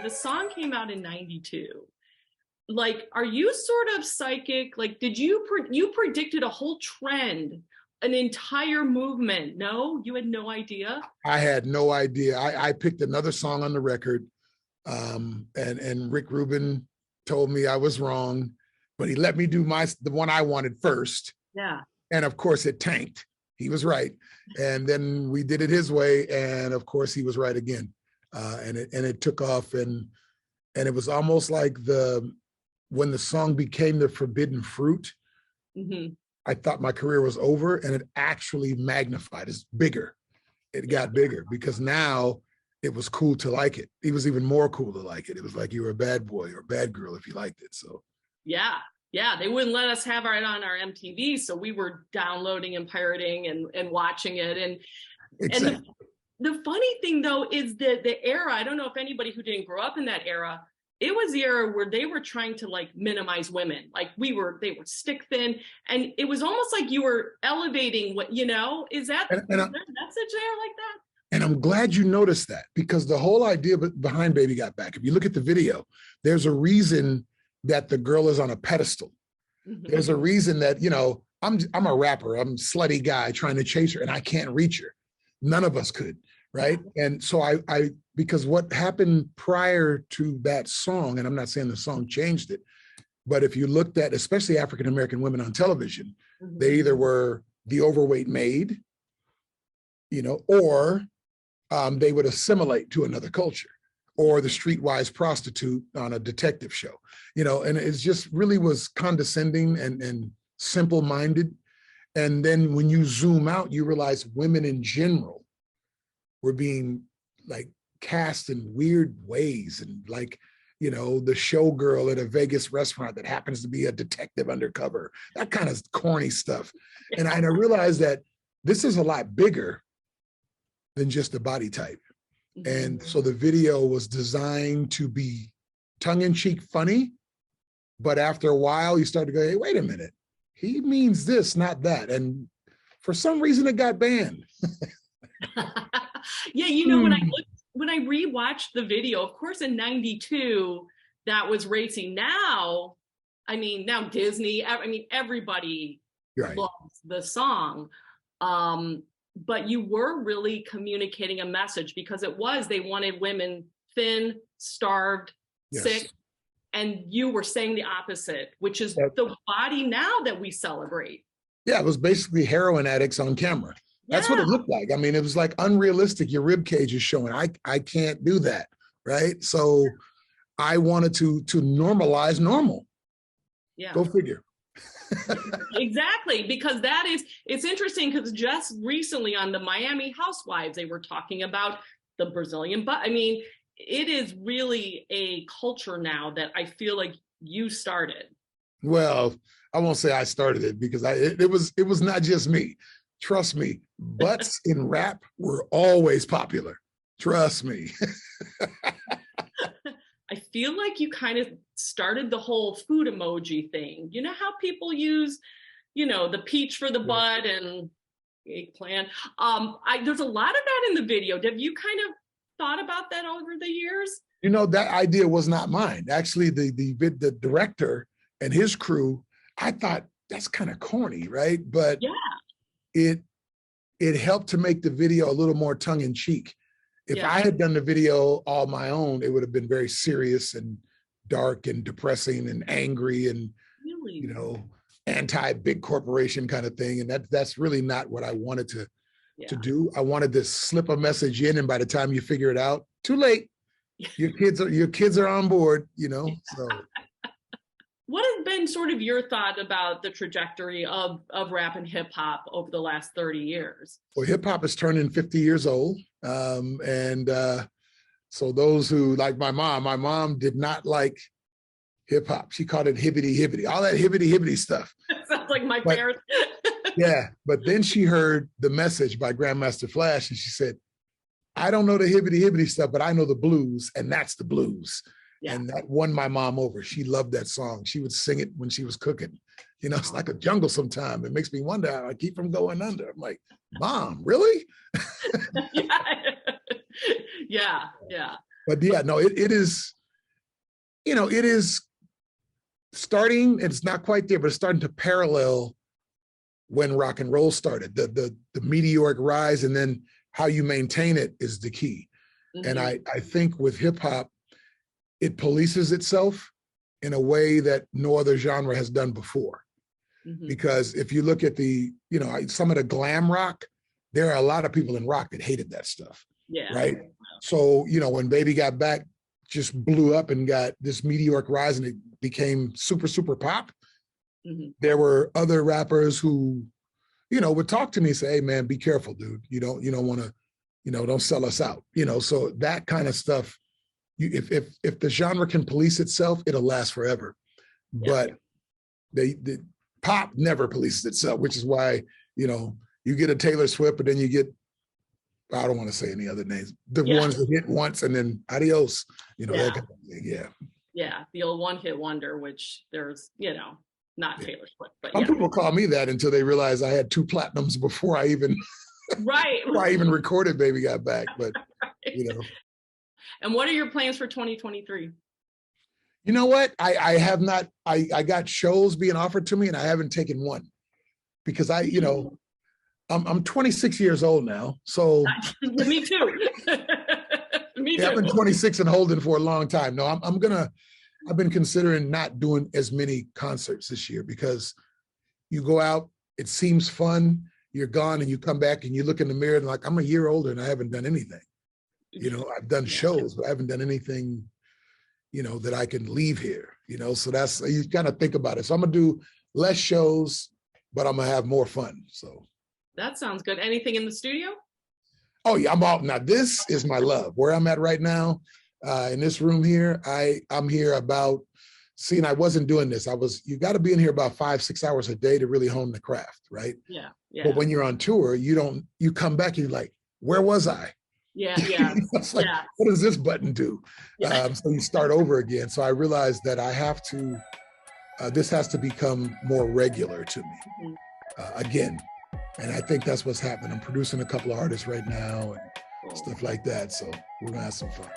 the song came out in 92. Like, are you sort of psychic? Like, did you predicted a whole trend, an entire movement? No, you had no idea. I had no idea. I picked another song on the record, and Rick Rubin told me I was wrong, but he let me do the one I wanted first. Yeah. And of course it tanked. He was right. And then we did it his way, and of course he was right again. And it took off, and it was almost like when the song became the forbidden fruit, I thought my career was over, and it actually magnified. It's bigger. It got bigger because now it was cool to like it. It was even more cool to like it. It was like you were a bad boy or a bad girl if you liked it. So yeah, they wouldn't let us have it on our MTV, so we were downloading and pirating and watching it. And exactly. And the funny thing though is that the era, I don't know if anybody who didn't grow up in that era, it was the era where they were trying to like minimize women. Like they were stick thin, and it was almost like you were elevating what, is that the message there like that? And I'm glad you noticed that, because the whole idea behind Baby Got Back, if you look at the video, there's a reason that the girl is on a pedestal. There's a reason that, I'm a rapper, I'm a slutty guy trying to chase her, and I can't reach her. None of us could, right? And so I because what happened prior to that song, and I'm not saying the song changed it, but if you looked at, especially African-American women on television, they either were the overweight maid, or they would assimilate to another culture, or the streetwise prostitute on a detective show, and it just really was condescending and simple-minded. And then when you zoom out, you realize women in general were being like cast in weird ways, and like, the showgirl at a Vegas restaurant that happens to be a detective undercover, that kind of corny stuff. And I realized that this is a lot bigger than just a body type. And so the video was designed to be tongue-in-cheek funny, but after a while you start to go, hey, wait a minute, he means this, not that. And for some reason it got banned. Yeah, when I rewatched the video, of course in 92, that was racing. Now Disney, everybody loves the song. But you were really communicating a message, because they wanted women thin, starved, sick, and you were saying the opposite, which is the body now that we celebrate. Yeah, it was basically heroin addicts on camera. That's what it looked like. I mean, it was like unrealistic. Your rib cage is showing. I can't do that, right? So I wanted to normalize normal. Yeah. Go figure. Exactly, because it's interesting, because just recently on the Miami Housewives, they were talking about the Brazilian butt. I mean, it is really a culture now that I feel like you started. Well, I won't say I started it, because it was not just me. Trust me, butts in rap were always popular. Trust me. I feel like you kind of started the whole food emoji thing. You know how people use, the peach for the butt and eggplant. There's a lot of that in the video. Have you kind of thought about that over the years? That idea was not mine. Actually, the director and his crew, I thought that's kind of corny, right? But it helped to make the video a little more tongue-in-cheek. If I had done the video all my own, it would have been very serious and dark and depressing and angry and, anti-big corporation kind of thing. And that's really not what I wanted to do. I wanted to slip a message in, and by the time you figure it out, too late. Your kids are on board, so. What has been sort of your thought about the trajectory of rap and hip hop over the last 30 years? Well, hip hop is turning 50 years old. So those who, like my mom did not like hip hop. She called it hibbity hibbity, all that hibbity hibbity stuff. Sounds like my parents. Yeah. But then she heard The Message by Grandmaster Flash, and she said, I don't know the hibbity hibbity stuff, but I know the blues, and that's the blues. Yeah. And that won my mom over. She loved that song. She would sing it when she was cooking. It's like a jungle sometimes. It makes me wonder how I keep from going under. I'm like, Mom, really? Yeah. But yeah, no, it is, it is starting, and it's not quite there, but it's starting to parallel when rock and roll started. The meteoric rise, and then how you maintain it is the key. Mm-hmm. And I think with hip hop, it polices itself in a way that no other genre has done before. Mm-hmm. Because if you look at some of the glam rock, there are a lot of people in rock that hated that stuff. Yeah. Right. So, when Baby Got Back just blew up and got this meteoric rise and it became super, super pop, mm-hmm. there were other rappers who, would talk to me and say, hey man, be careful, dude. You don't want to, don't sell us out. So that kind of stuff, if the genre can police itself, it'll last forever. Yeah. But the pop never polices itself, which is why, you get a Taylor Swift, but then you get, I don't want to say any other names, the ones that hit once and then adios, that kind of thing. Yeah. Yeah. The old one hit wonder, which there's, not Taylor Swift, but some people call me that until they realize I had 2 platinums before I even, before I even recorded Baby Got Back, but right. And what are your plans for 2023? You know what? I have not, I got shows being offered to me and I haven't taken one because I'm 26 years old now. So me too. Me too. I've been 26 and holding for a long time. No, I've been considering not doing as many concerts this year because you go out, it seems fun, you're gone and you come back and you look in the mirror and like, I'm a year older and I haven't done anything. I've done shows, but I haven't done anything, that I can leave here, so that's, you kind of think about it. So I'm gonna do less shows, but I'm gonna have more fun. So that sounds good. Anything in the studio? Oh yeah, now this is my love. Where I'm at right now, in this room here, I'm here about, I wasn't doing this. You got to be in here about 5-6 hours a day to really hone the craft, right? Yeah. But when you're on tour, you come back and you're like, where was I? Yeah. It's like, what does this button do? Yeah. So you start over again. So I realized that I have to, this has to become more regular to me again. And I think that's what's happening. I'm producing a couple of artists right now and stuff like that. So we're gonna have some fun.